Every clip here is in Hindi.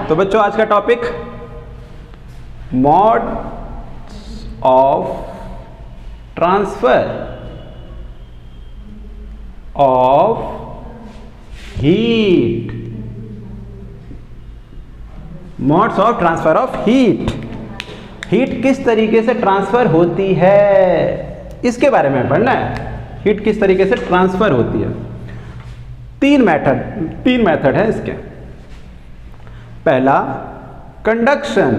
तो बच्चों आज का topic modes of transfer of heat. Modes of transfer of heat, heat किस तरीके से ट्रांसफर होती है इसके बारे में पढ़ना है। हीट किस तरीके से ट्रांसफर होती है। तीन मेथड है इसके। पहला कंडक्शन,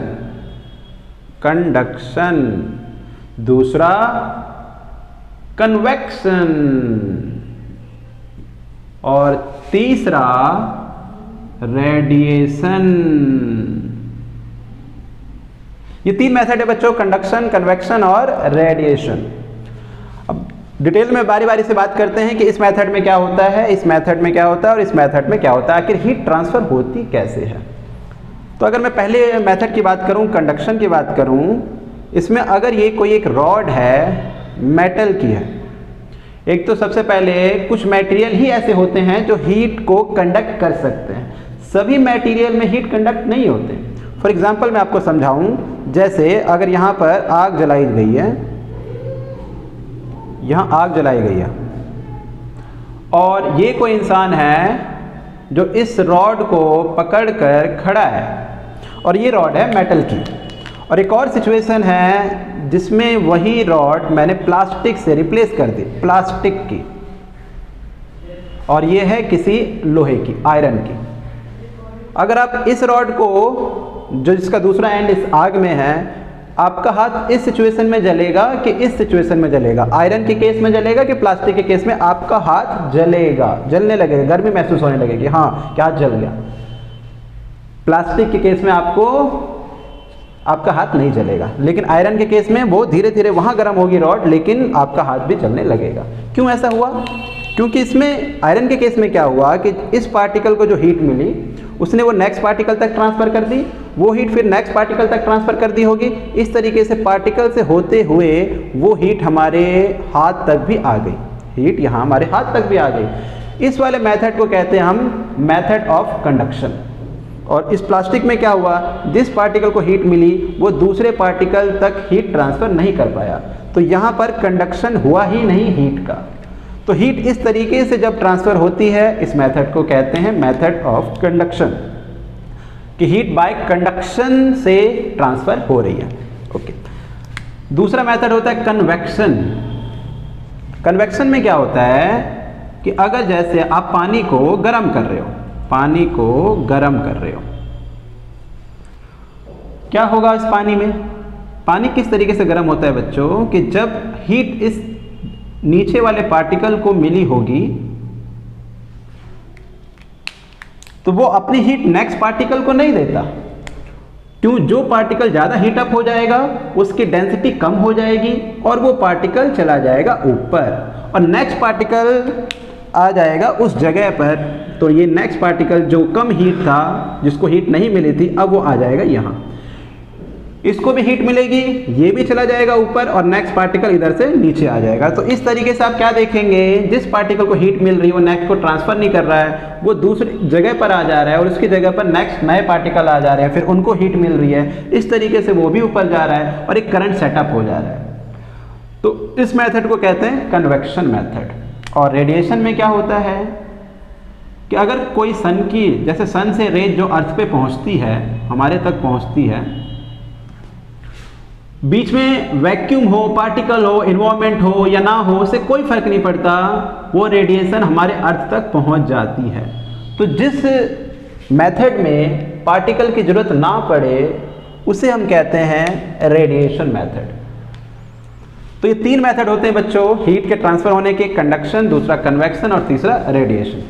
दूसरा कन्वेक्शन और तीसरा रेडिएशन। ये तीन मेथड है बच्चों, कंडक्शन, कन्वेक्शन और रेडिएशन। अब डिटेल में बारी बारी से बात करते हैं कि इस मेथड में क्या होता है, इस मेथड में क्या होता है और इस मेथड में क्या होता है, आखिर हीट ट्रांसफर होती कैसे है। तो अगर मैं पहले मेथड की बात करूं, कंडक्शन की बात करूं, इसमें अगर ये कोई एक रॉड है, मेटल की है। एक तो सबसे पहले कुछ मटेरियल ही ऐसे होते हैं जो हीट को कंडक्ट कर सकते हैं, सभी मटेरियल में हीट कंडक्ट नहीं होते। फॉर एग्जांपल मैं आपको समझाऊं, जैसे अगर यहाँ पर आग जलाई गई है, यहाँ आग जलाई गई है और ये कोई इंसान है जो इस रॉड को पकड़कर खड़ा है और ये रॉड है मेटल की। और एक और सिचुएशन है जिसमें वही रॉड मैंने प्लास्टिक से रिप्लेस कर दी, प्लास्टिक की, और ये है किसी लोहे की, आयरन की। अगर आप इस रॉड को, जो जिसका दूसरा एंड इस आग में है, आपका हाथ इस सिचुएशन में जलेगा कि इस सिचुएशन में जलेगा, आयरन के केस में जलेगा कि प्लास्टिक के केस में, आपका हाथ जलेगा, जलने लगेगा, गर्मी महसूस होने लगेगी, हाँ क्या जल गया। प्लास्टिक के केस में आपका हाथ नहीं जलेगा, लेकिन आयरन के केस में वो धीरे धीरे वहाँ गर्म होगी रॉड, लेकिन आपका हाथ भी जलने लगेगा। क्यों ऐसा हुआ? क्योंकि इसमें आयरन के केस में क्या हुआ कि इस पार्टिकल को जो हीट मिली उसने वो नेक्स्ट पार्टिकल तक ट्रांसफ़र कर दी, वो हीट फिर नेक्स्ट पार्टिकल तक ट्रांसफ़र कर दी होगी। इस तरीके से पार्टिकल से होते हुए वो हीट हमारे हाथ तक भी आ गई, हीट यहाँ हमारे हाथ तक भी आ गई। इस वाले मेथड को कहते हैं हम मेथड ऑफ कंडक्शन। और इस प्लास्टिक में क्या हुआ, जिस पार्टिकल को हीट मिली वो दूसरे पार्टिकल तक हीट ट्रांसफ़र नहीं कर पाया, तो यहाँ पर कंडक्शन हुआ ही नहीं हीट का। तो हीट इस तरीके से जब ट्रांसफ़र होती है, इस मेथड को कहते हैं मेथड ऑफ कंडक्शन, कि हीट बाय कंडक्शन से ट्रांसफ़र हो रही है। ओके। दूसरा मेथड होता है कन्वेक्शन। कन्वेक्शन में क्या होता है कि अगर जैसे आप पानी को गर्म कर रहे हो, पानी को गर्म कर रहे हो, क्या होगा इस पानी में? पानी किस तरीके से गर्म होता है बच्चों कि जब हीट इस नीचे वाले पार्टिकल को मिली होगी तो वो अपनी हीट नेक्स्ट पार्टिकल को नहीं देता। क्यों? जो पार्टिकल ज़्यादा हीट अप हो जाएगा उसकी डेंसिटी कम हो जाएगी और वो पार्टिकल चला जाएगा ऊपर और नेक्स्ट पार्टिकल आ जाएगा उस जगह पर। तो ये नेक्स्ट पार्टिकल जो कम हीट था, जिसको हीट नहीं मिली थी, अब वो आ जाएगा यहाँ, इसको भी हीट मिलेगी, ये भी चला जाएगा ऊपर और नेक्स्ट पार्टिकल इधर से नीचे आ जाएगा। तो इस तरीके से आप क्या देखेंगे, जिस पार्टिकल को हीट मिल रही है वो नेक्स्ट को ट्रांसफर नहीं कर रहा है, वो दूसरी जगह पर आ जा रहा है और उसकी जगह पर नेक्स्ट नए पार्टिकल आ जा रहे हैं, फिर उनको हीट मिल रही है, इस तरीके से वो भी ऊपर जा रहा है और एक करंट सेटअप हो जा रहा है। तो इस मेथड को कहते हैं कन्वेक्शन मेथड। और रेडिएशन में क्या होता है कि अगर कोई सन की, जैसे सन से रेज जो अर्थ पे पहुंचती है, हमारे तक पहुंचती है, बीच में वैक्यूम हो, पार्टिकल हो, इन्वायरमेंट हो या ना हो, उससे कोई फर्क नहीं पड़ता, वो रेडिएशन हमारे अर्थ तक पहुंच जाती है। तो जिस मेथड में पार्टिकल की जरूरत ना पड़े उसे हम कहते हैं रेडिएशन मेथड। तो ये तीन मेथड होते हैं बच्चों हीट के ट्रांसफर होने के, कंडक्शन, दूसरा कन्वेक्शन और तीसरा रेडिएशन।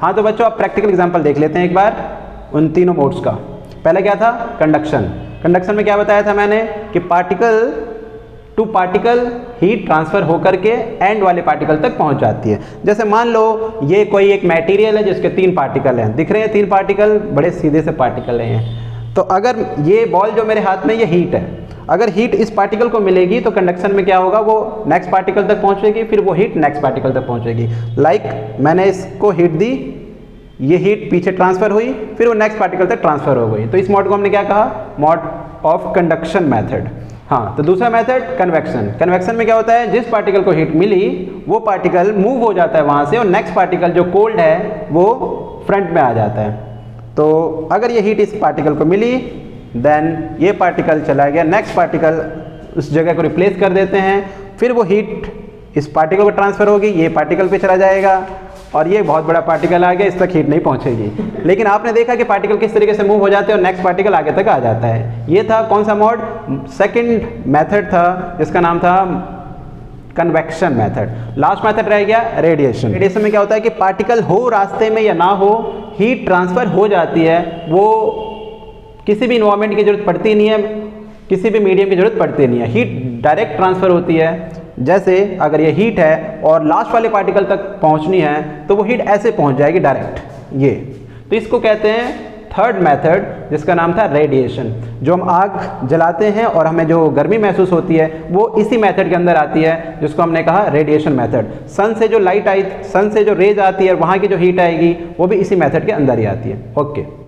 हाँ तो बच्चों आप प्रैक्टिकल एग्जांपल देख लेते हैं एक बार उन तीनों मोड्स का। पहला क्या था? कंडक्शन। कंडक्शन में क्या बताया था मैंने कि particle to particle heat transfer होकर के एंड वाले पार्टिकल तक पहुंच जाती है। जैसे मान लो ये कोई एक मटेरियल है जिसके तीन पार्टिकल हैं, दिख रहे हैं तीन पार्टिकल, बड़े सीधे से पार्टिकल हैं। तो अगर ये बॉल जो मेरे हाथ में ये हीट है, अगर हीट इस पार्टिकल को मिलेगी तो कंडक्शन में क्या होगा, वो नेक्स्ट पार्टिकल तक पहुंचेगी, फिर वो हीट नेक्स्ट पार्टिकल तक पहुंचेगी। लाइक मैंने इसको हीट दी, ये हीट पीछे ट्रांसफर हुई, फिर वो नेक्स्ट पार्टिकल तक ट्रांसफर हो गई। तो इस मोड को हमने क्या कहा, मोड ऑफ कंडक्शन मेथड। हाँ, तो दूसरा मेथड कन्वेक्शन। कन्वेक्शन में क्या होता है, जिस पार्टिकल को हीट मिली वो पार्टिकल मूव हो जाता है वहाँ से और नेक्स्ट पार्टिकल जो कोल्ड है वो फ्रंट में आ जाता है। तो अगर ये हीट इस पार्टिकल को मिली देन ये पार्टिकल चला गया, नेक्स्ट पार्टिकल उस जगह को रिप्लेस कर देते हैं, फिर वो हीट इस पार्टिकल को ट्रांसफ़र होगी, ये पार्टिकल पे चला जाएगा और ये बहुत बड़ा पार्टिकल आ गया, इस तक हीट नहीं पहुंचेगी। लेकिन आपने देखा कि पार्टिकल किस तरीके से मूव हो जाते हैं और नेक्स्ट पार्टिकल आगे तक आ जाता है। ये था कौन सा मोड, सेकंड मेथड था जिसका नाम था कन्वेक्शन मेथड। लास्ट मेथड रह गया रेडिएशन। रेडिएशन में क्या होता है कि पार्टिकल हो रास्ते में या ना हो, हीट ट्रांसफ़र हो जाती है, वो किसी भी इन्वायरमेंट की जरूरत पड़ती नहीं है, किसी भी मीडियम की जरूरत पड़ती नहीं है, हीट डायरेक्ट ट्रांसफ़र होती है। जैसे अगर ये हीट है और लास्ट वाले पार्टिकल तक पहुंचनी है तो वो हीट ऐसे पहुंच जाएगी डायरेक्ट, ये। तो इसको कहते हैं थर्ड मेथड जिसका नाम था रेडिएशन। जो हम आग जलाते हैं और हमें जो गर्मी महसूस होती है वो इसी मेथड के अंदर आती है, जिसको हमने कहा रेडिएशन मेथड। सन से जो लाइट आई, सन से जो रेज आती है, वहाँ की जो हीट आएगी वो भी इसी मेथड के अंदर ही आती है। ओके।